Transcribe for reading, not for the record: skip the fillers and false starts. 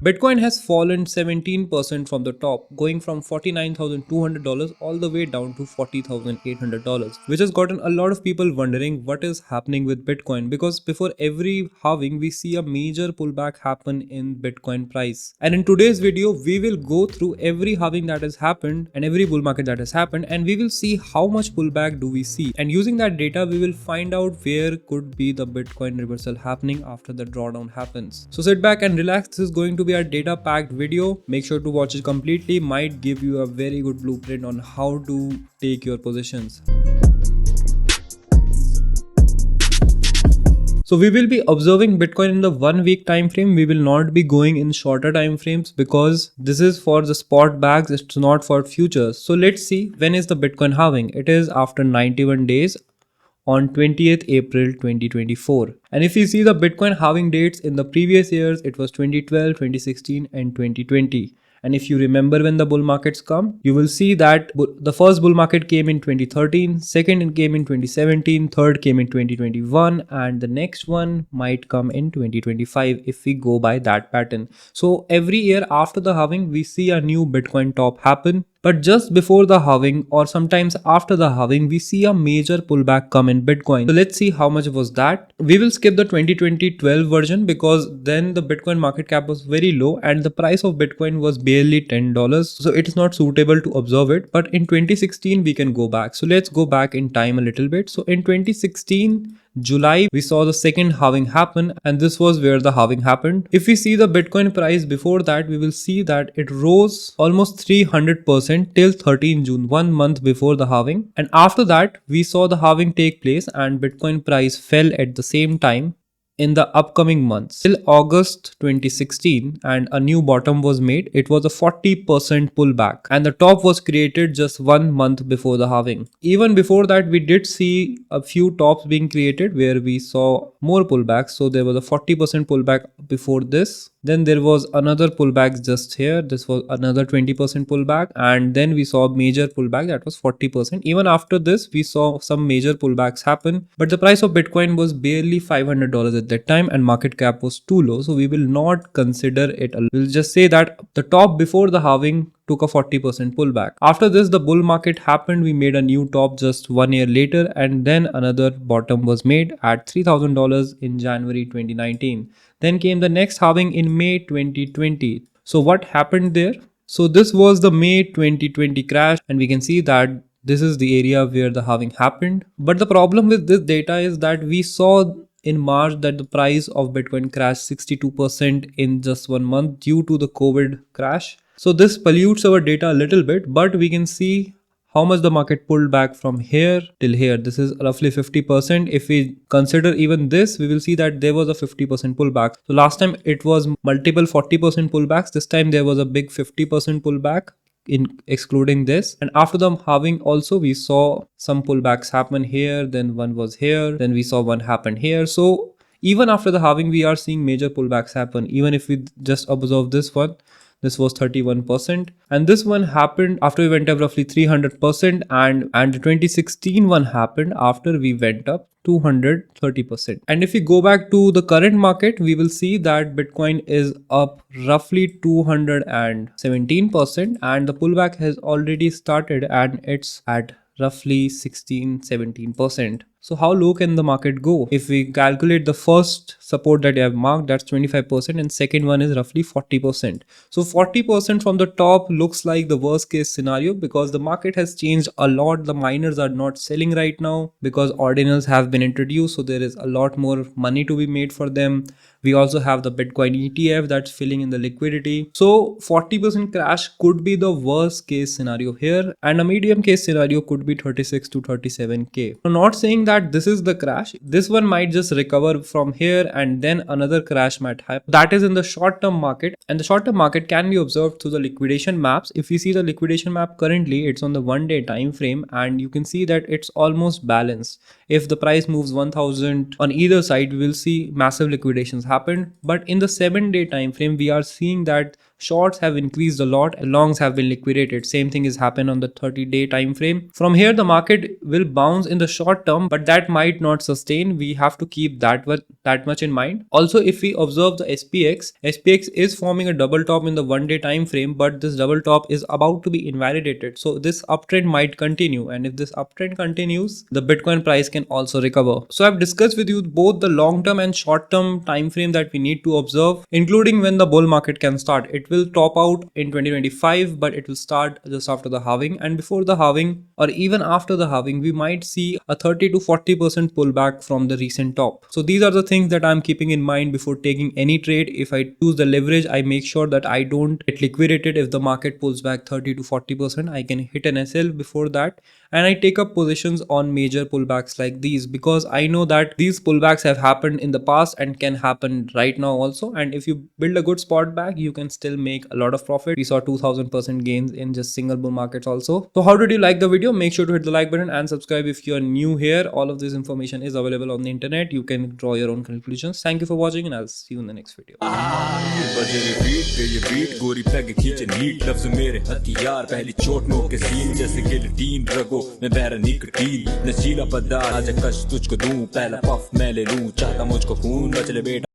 Bitcoin has fallen 17% from the top, going from $49,200 all the way down to $40,800, which has gotten a lot of people wondering what is happening with Bitcoin, because before every halving we see a major pullback happen in Bitcoin price. And in today's video we will go through every halving that has happened and every bull market that has happened, and we will see how much pullback do we see, and using that data we will find out where could be the Bitcoin reversal happening after the drawdown happens. So sit back and relax. This is going to be a data packed video. Make sure to watch it completely. Might give you a very good blueprint on how to take your positions. So we will be observing Bitcoin in the 1 week time frame. We will not be going in shorter time frames because this is for the spot bags. It's not for futures. So let's see, when is the Bitcoin halving? It is after 91 days on 20th April 2024. And if you see the Bitcoin halving dates in the previous years, it was 2012, 2016 and 2020. And if you remember when the bull markets come, you will see that the first bull market came in 2013, second came in 2017, third came in 2021, and the next one might come in 2025 if we go by that pattern. So every year after the halving, we see a new Bitcoin top happen. But just before the halving or sometimes after the halving, we see a major pullback come in Bitcoin. So let's see how much was that. We will skip the 2012 version because then the Bitcoin market cap was very low and the price of Bitcoin was barely $10. So it is not suitable to observe it. But in 2016, we can go back. So let's go back in time a little bit. So in 2016, July, we saw the second halving happen, and this was where the halving happened. If we see the Bitcoin price before that, we will see that it rose almost 300% till 13 June, 1 month before the halving. And after that, we saw the halving take place and Bitcoin price fell at the same time in the upcoming months till August 2016, and a new bottom was made. It was a 40% pullback and the top was created just 1 month before the halving. Even before that, we did see a few tops being created where we saw more pullbacks. So there was a 40% pullback before this. Then there was another pullback just here. This was another 20% pullback. And then we saw a major pullback that was 40%. Even after this, we saw some major pullbacks happen. But the price of Bitcoin was barely $500 at that time and market cap was too low. So we will not consider it. We'll just say that the top before the halving took a 40% pullback. After this, the bull market happened. We made a new top just 1 year later, and then another bottom was made at $3,000 in January 2019. Then came the next halving in May 2020. So what happened there? So this was the May 2020 crash, and we can see that this is the area where the halving happened. But the problem with this data is that we saw in March that the price of Bitcoin crashed 62% in just 1 month due to the COVID crash. So this pollutes our data a little bit, but we can see how much the market pulled back from here till here. This is roughly 50%. If we consider even this, we will see that there was a 50% pullback. So last time it was multiple 40% pullbacks. This time there was a big 50% pullback in excluding this. And after the halving also, we saw some pullbacks happen here. Then one was here. Then we saw one happen here. So even after the halving, we are seeing major pullbacks happen. Even if we just observe this one, this was 31%, and this one happened after we went up roughly 300%, and the 2016 one happened after we went up 230%. And if we go back to the current market, we will see that Bitcoin is up roughly 217%, and the pullback has already started and it's at roughly 16-17%. So how low can the market go? If we calculate the first support that I have marked, that's 25%, and second one is roughly 40%. So 40% from the top looks like the worst case scenario because the market has changed a lot. The miners are not selling right now because ordinals have been introduced. So there is a lot more money to be made for them. We also have the Bitcoin ETF that's filling in the liquidity. So 40% crash could be the worst case scenario here, and a medium case scenario could be 36 to 37K. So not saying that this is the crash. This one might just recover from here and then another crash might happen. That is in the short term market, and the short term market can be observed through the liquidation maps. If you see the liquidation map currently, it's on the 1 day time frame, and you can see that it's almost balanced. If the price moves 1000 on either side, we will see massive liquidations happen. But in the 7 day time frame, we are seeing that shorts have increased a lot and longs have been liquidated. Same thing is happened on the 30-day time frame. From here the market will bounce in the short term, but that might not sustain. We have to keep that much in mind. Also, if we observe the SPX is forming a double top in the 1-day time frame, but this double top is about to be invalidated. So this uptrend might continue, and if this uptrend continues, the Bitcoin price can also recover. So I've discussed with you both the long term and short term time frame that we need to observe, including when the bull market can start. It will top out in 2025, but it will start just after the halving, and before the halving or even after the halving, we might see a 30 to 40% pullback from the recent top. So these are the things that I'm keeping in mind before taking any trade. If I choose the leverage, I make sure that I don't get liquidated. If the market pulls back 30 to 40%, I can hit an SL before that, and I take up positions on major pullbacks like these, because I know that these pullbacks have happened in the past and can happen right now also. And if you build a good spot back, you can still make a lot of profit. We saw 2000% gains in just single bull markets also. So how did you like the video? Make sure to hit the like button and subscribe if you are new here. All of this information is available on the internet. You can draw your own conclusions. Thank you for watching, and I'll see you in the next video. गोरी peg खींचे NEET लफ्ज मेरे हथियार पहली चोट no के scene जैसे गिल्टीन रगो मैं बहरा निकटीन नशीला पदार्थ आज कश तुझको दूं पहला पफ मैं ले लूं चाहता मुझको खून बचले बेटा